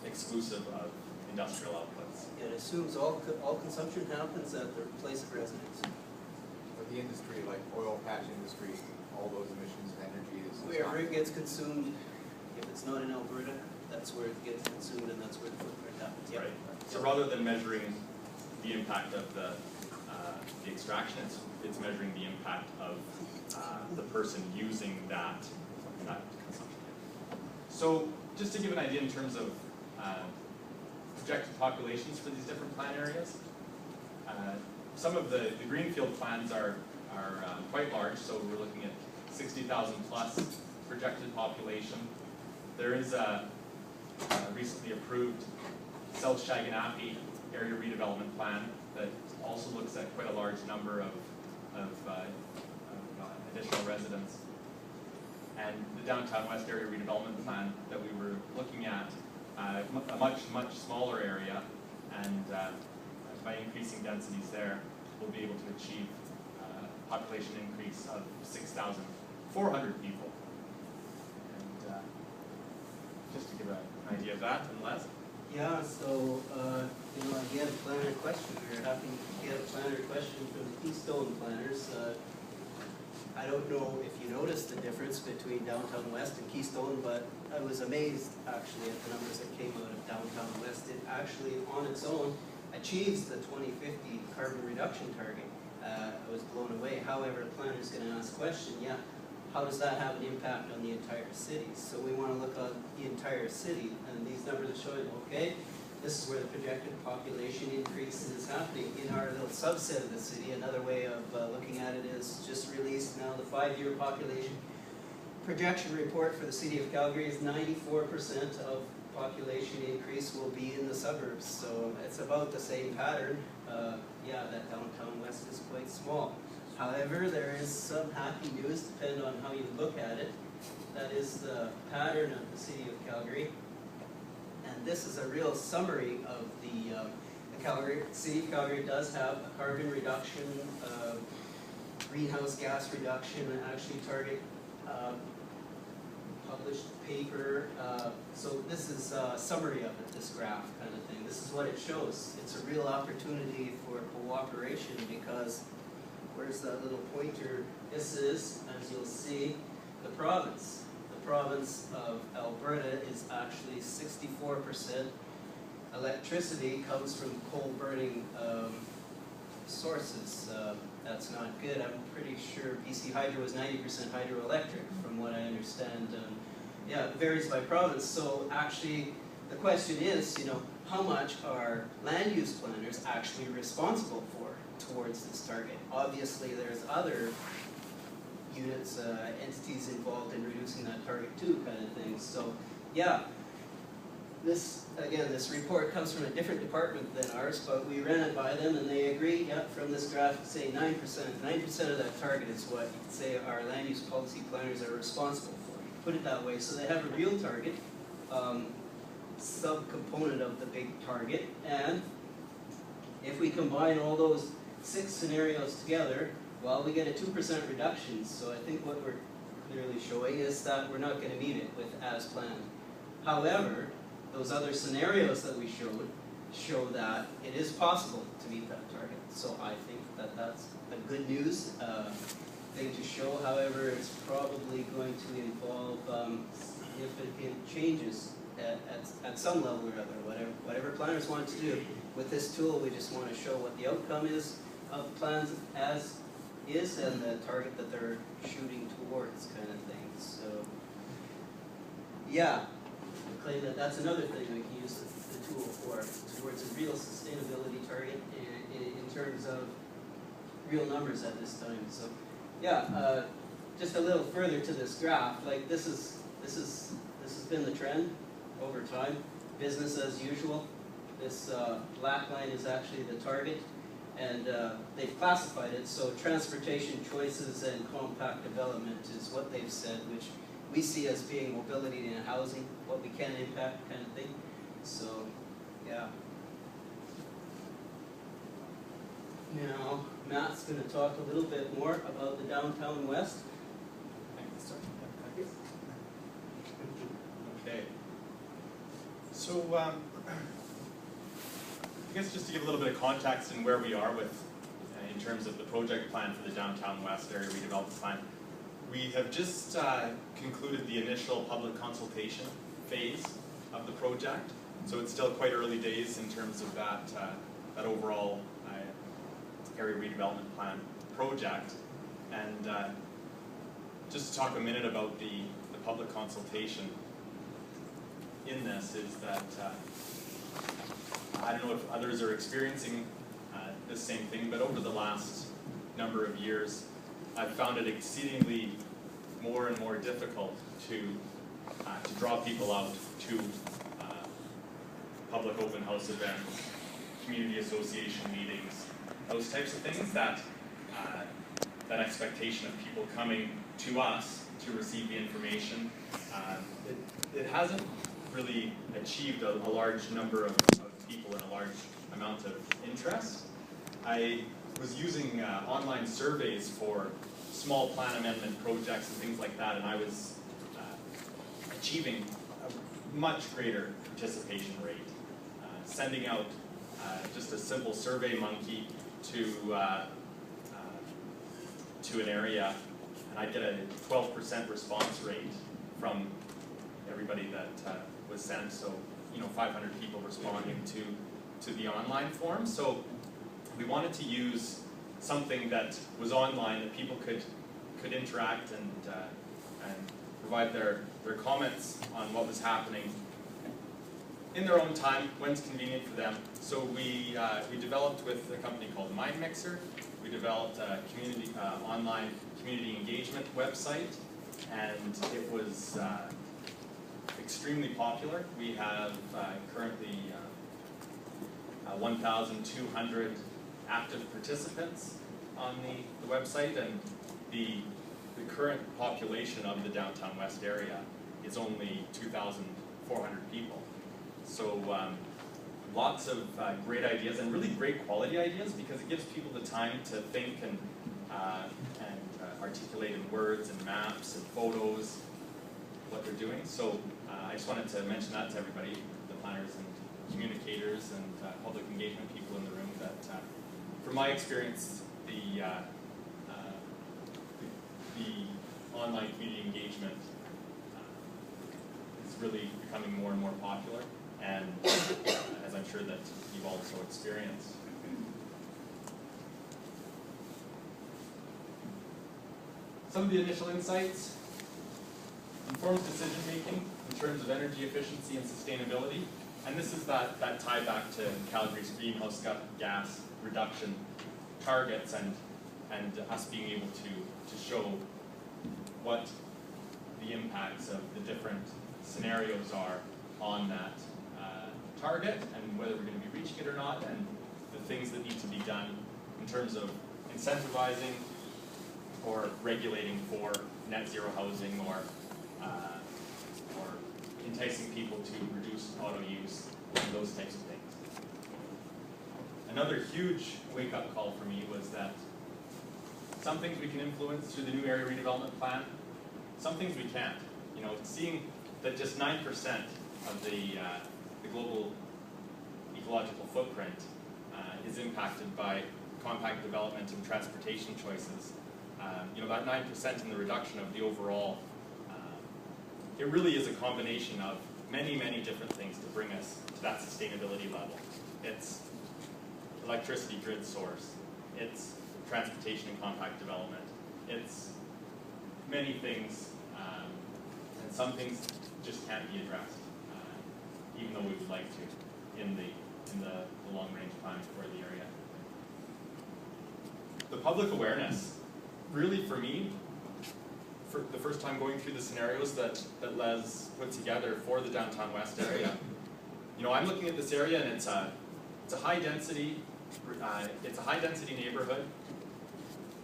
exclusive of industrial outputs. It assumes all consumption happens at their place of residence. For the industry, like oil patch industry, all those emissions and energy is Wherever it gets consumed, if it's not in Alberta, that's where it gets consumed and that's where the footprint happens. Yep. Right. So rather than measuring the impact of the extraction, it's measuring the impact of the person using that consumption. So just to give an idea in terms of projected populations for these different plan areas, some of the greenfield plans are quite large, so we're looking at 60,000 plus projected population. There is a recently approved South Shaganappi area redevelopment plan that also looks at quite a large number of additional residents. And the Downtown West area redevelopment plan that we were looking at, a much smaller area, and by increasing densities there, we'll be able to achieve a population increase of 6,400 people. And just to give an idea of that, and Les? Yeah, so, again, planner question. We were happy to get a planner question from the Keystone planners. I don't know if you noticed the difference between Downtown West and Keystone, but I was amazed actually at the numbers that came out of Downtown West. It actually, on its own, achieves the 2050 carbon reduction target. I was blown away. However, the planner's going to ask the question, yeah, how does that have an impact on the entire city? So we want to look at the entire city, and these numbers are showing, okay, this is where the projected population increase is happening in our little subset of the city. Another way of looking at it is just released now the 5-year population projection report for the City of Calgary is 94% of population increase will be in the suburbs. So it's about the same pattern. Yeah, that Downtown West is quite small. However, there is some happy news, depending on how you look at it. That is the pattern of the City of Calgary. And this is a real summary of the City of Calgary does have a carbon reduction, greenhouse gas reduction, and actually target published paper. So this is a summary of it, this graph kind of thing. This is what it shows. It's a real opportunity for cooperation because where's that little pointer? This is, as you'll see, the province. The province of Alberta is actually 64%. Electricity comes from coal-burning sources. That's not good. I'm pretty sure BC Hydro is 90% hydroelectric, from what I understand. Yeah, it varies by province. So actually, the question is, how much are land use planners actually responsible for towards this target? Obviously, there's other units, entities involved in reducing that target too, kind of thing. So, yeah, this report comes from a different department than ours, but we ran it by them and they agree, yeah, from this graph, say 9%. 9% of that target is what you could say our land use policy planners are responsible for. Put it that way. So they have a real target, subcomponent of the big target, and if we combine all those 6 scenarios together, well, we get a 2% reduction. So I think what we're clearly showing is that we're not going to meet it with as planned. However, those other scenarios that we showed show that it is possible to meet that target. So I think that that's a good news thing to show. However, it's probably going to involve significant changes at some level or other, whatever planners want to do. With this tool, we just want to show what the outcome is of plans as is and the target that they're shooting towards, kind of thing. So, yeah, I claim that that's another thing we can use the tool for, towards a real sustainability target in terms of real numbers at this time. So, yeah, just a little further to this graph, like this has been the trend over time. Business as usual. This black line is actually the target, and they've classified it. So transportation choices and compact development is what they've said, which we see as being mobility and housing, what we can impact kind of thing. So, yeah. Now, Matt's going to talk a little bit more about the downtown west. Okay. So, I guess just to give a little bit of context in where we are with, in terms of the project plan for the downtown west area redevelopment plan, we have just concluded the initial public consultation phase of the project. So it's still quite early days in terms of that overall area redevelopment plan project. And just to talk a minute about the public consultation in this is that I don't know if others are experiencing the same thing, but over the last number of years, I've found it exceedingly more and more difficult to draw people out to public open house events, community association meetings, those types of things. That expectation of people coming to us to receive the information, it hasn't really achieved a large number of people and a large amount of interest. I was using online surveys for small plan amendment projects and things like that, and I was achieving a much greater participation rate. Sending out just a simple survey monkey to an area, and I'd get a 12% response rate from everybody that was sent. So, 500 people responding to the online form. So we wanted to use something that was online that people could interact and provide their comments on what was happening in their own time, when's convenient for them. So we developed with a company called Mind Mixer. We developed a online community engagement website, and it was extremely popular. We have currently 1,200 active participants on the website, and the current population of the downtown west area is only 2,400 people. So lots of great ideas, and really great quality ideas, because it gives people the time to think and articulate in words and maps and photos what they're doing. So I just wanted to mention that to everybody, the planners and communicators and public engagement people in the room, that from my experience, the online community engagement is really becoming more and more popular, and as I'm sure that you've also experienced. Some of the initial insights: informed decision making in terms of energy efficiency and sustainability. And this is that tie back to Calgary's greenhouse gas reduction targets, and us being able to show what the impacts of the different scenarios are on that target, and whether we're going to be reaching it or not, and the things that need to be done in terms of incentivizing or regulating for net zero housing, or enticing people to reduce auto use, and those types of things. Another huge wake-up call for me was that some things we can influence through the new area redevelopment plan, some things we can't. Seeing that just 9% of the global ecological footprint is impacted by compact development and transportation choices. About 9% in the reduction of the overall. It really is a combination of many, many different things to bring us to that sustainability level. It's electricity grid source, it's transportation and compact development. It's many things, and some things just can't be addressed, even though we would like to in the long-range plan for the area. The public awareness, really for me, for the first time going through the scenarios that Les put together for the downtown west area, you know, I'm looking at this area and it's a high density neighborhood,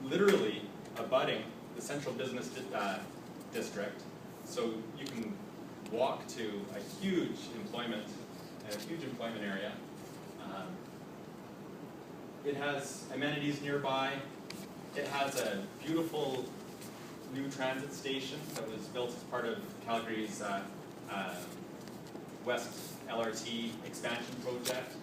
literally abutting the central business district. So you can walk to a huge employment area. It has amenities nearby. It has a beautiful new transit station that was built as part of Calgary's West LRT expansion project.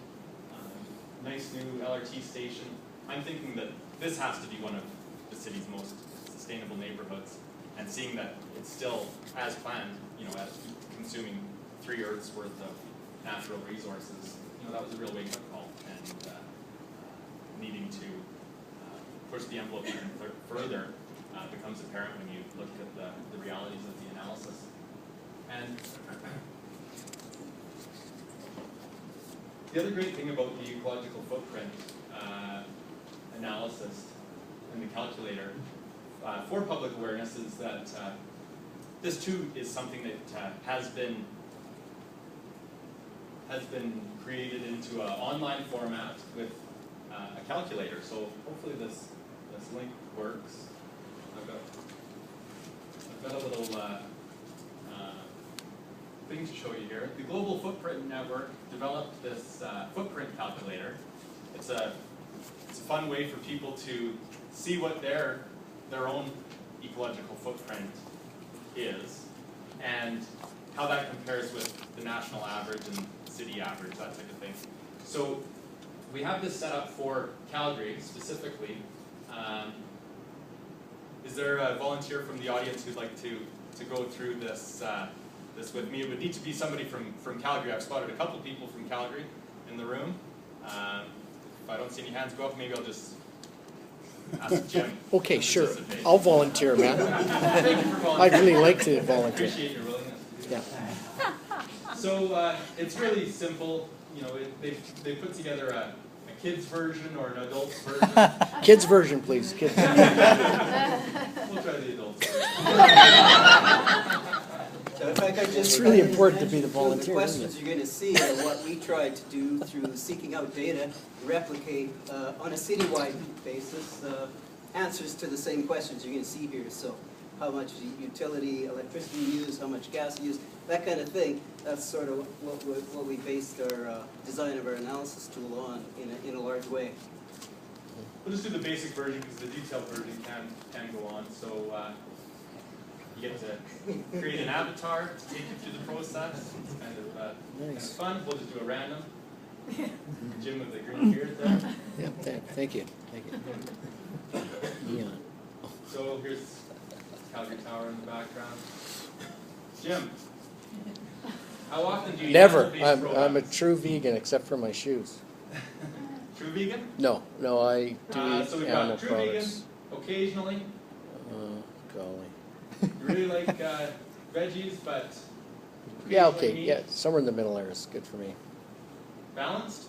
Nice new LRT station. I'm thinking that this has to be one of the city's most sustainable neighborhoods, and seeing that it's still, as planned, you know, as consuming 3 Earths worth of natural resources, you know, that was a real wake-up call, and needing to push the envelope even further becomes apparent when you look at the realities of the analysis. And the other great thing about the ecological footprint analysis and the calculator for public awareness is that this too is something that has been created into an online format with a calculator. So hopefully this link works. I've got a little thing to show you here. The Global Footprint Network developed this footprint calculator. It's a fun way for people to see what their own ecological footprint is and how that compares with the national average and city average, that type of thing. So we have this set up for Calgary specifically. Is there a volunteer from the audience who'd like to go through this this with me? It would need to be somebody from Calgary. I've spotted a couple people from Calgary in the room. If I don't see any hands go up, maybe I'll just ask Jim. Okay, sure. I'll volunteer, man. Thank you for volunteering. I'd really like to I volunteer. appreciate your willingness to do Yeah. that. So it's really simple. You know, they put together a kids version or an adults version. Kids version, please. Kids. We'll try the adults version. So if I could just It's really important to be the the volunteer, isn't questions it? you're going to see are what we tried to do through seeking out data, replicate on a citywide basis answers to the same questions you're going to see here. So how much utility, electricity you use, how much gas you use, that kind of thing. That's sort of what we based our design of our analysis tool on in a large way. We'll just do the basic version because the detailed version can go on. So you get to create an avatar to take you through the process. It's kind of fun. We'll just do a random. Jim with the green beard there. Yeah, thank you. Thank you. Yeah. So here's Calgary Tower in the background. Jim, how often do you Never. use I'm a products? true vegan except for my shoes. True vegan? No, I do eat So we've animal got true products. vegan, occasionally. Golly. You really like veggies, but Yeah, occasionally okay. meat. Yeah, somewhere in the middle there is good for me. Balanced?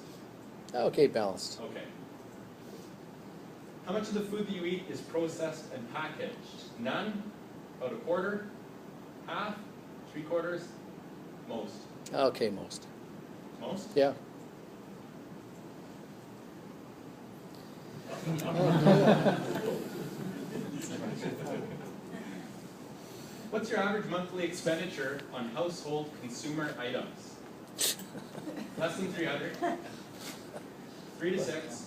Okay, balanced. Okay. How much of the food that you eat is processed and packaged? None? About a quarter? Half? 3/4? Most? Okay, most. Most? Yeah. What's your average monthly expenditure on household consumer items? Less than 300? 3 to 6?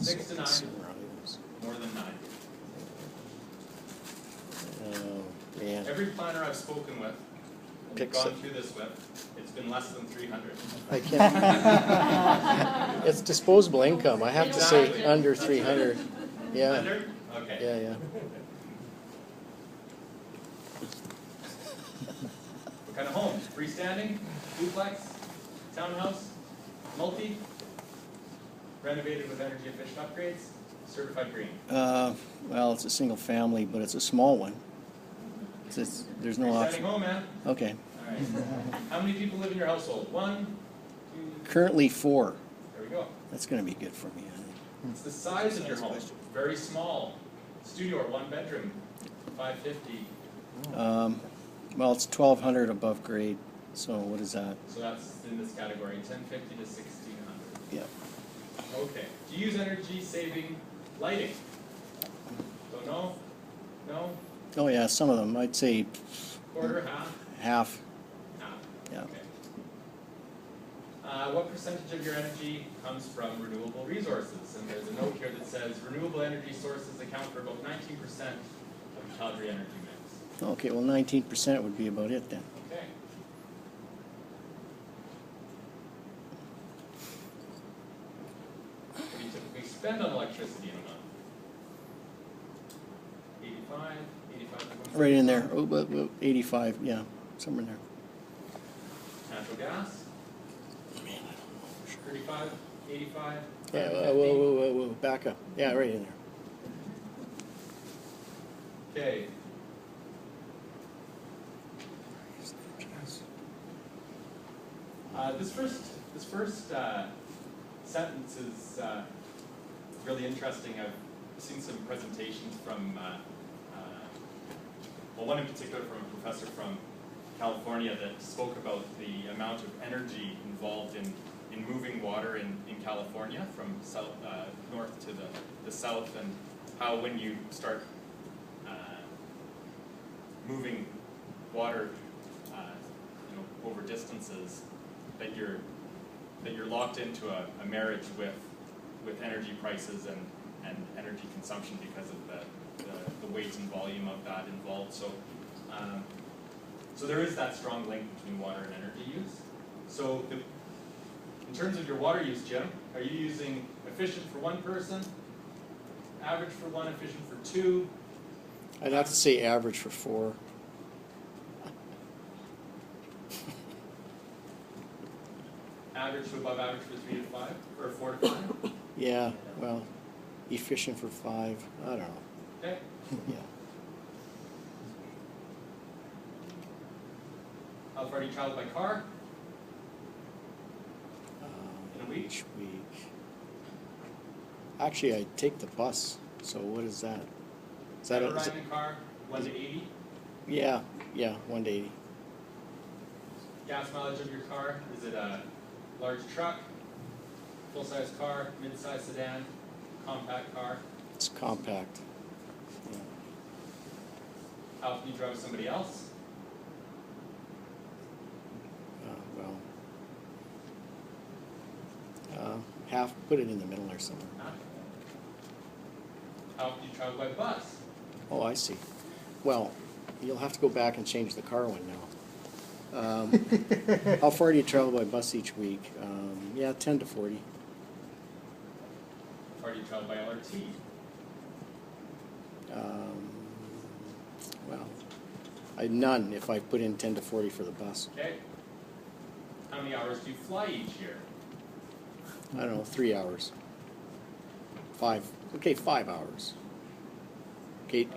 6 to 9? More than 9? Oh, man. Every planner I've spoken with, and Picks gone it. through this with, it's been less than 300. I can't. It's disposable income. I have to say Exactly. under 300. Yeah. Under? Okay. Yeah. What kind of home? Freestanding? Duplex? Townhouse? Multi? Renovated with energy efficient upgrades? certified green? Well, it's a single family, but it's a small one. There's no You're option. sending home, man. Okay. All right. How many people live in your household? 1, 2, Currently 4. there we go. That's going to be good for me. It's the size of your home. Very small. Studio or 1 bedroom. 550. Well, it's 1,200 above grade. So what is that? So that's in this category, 1050 to 1600. Yeah. Okay. Do you use energy saving lighting? Don't know? No? Oh yeah, some of them. I'd say Quarter, half? half. Half. Yeah. Okay. What percentage of your energy comes from renewable resources? And there's a note here that says renewable energy sources account for about 19% of Calgary energy mix. Okay, well 19% would be about it then. Okay. What do you typically spend on electricity in a month? 85, 85. Right in there. Oh, but 85, yeah, somewhere in there. Natural gas? 35, 85. Yeah, 50. whoa, back up. Yeah, right in there. Okay. This first sentence is really interesting. I've seen some presentations from, well, one in particular from a professor from California that spoke about the amount of energy involved in moving water in California from south, north to the south, and how when you start moving water over distances, that you're locked into a marriage with energy prices and energy consumption because of the weight and volume of that involved. So so there is that strong link between water and energy use. So in terms of your water use, Jim, are you using efficient for 1 person, average for 1, efficient for 2? I'd have to say average for 4. Average to above average for 3 to 5, or 4 to 5? Yeah, well, efficient for 5. I don't know. Okay. Yeah. How far do you travel by car in a week? Each week. Actually, I take the bus. So what is that? Is that Ever ride in a car 1 to 80? Yeah, 1 to 80. Gas mileage of your car, is it a large truck, full-size car, mid-size sedan, compact car? It's compact. Yeah. How often do you drive with somebody else? Half, put it in the middle or something. How often do you travel by bus? Oh, I see. Well, you'll have to go back and change the car one now. How far do you travel by bus each week? Yeah, 10 to 40. How far do you travel by LRT? Well, none if I put in 10 to 40 for the bus. Okay. How many hours do you fly each year? I don't know, 3 hours. 5. Okay, 5 hours. Okay.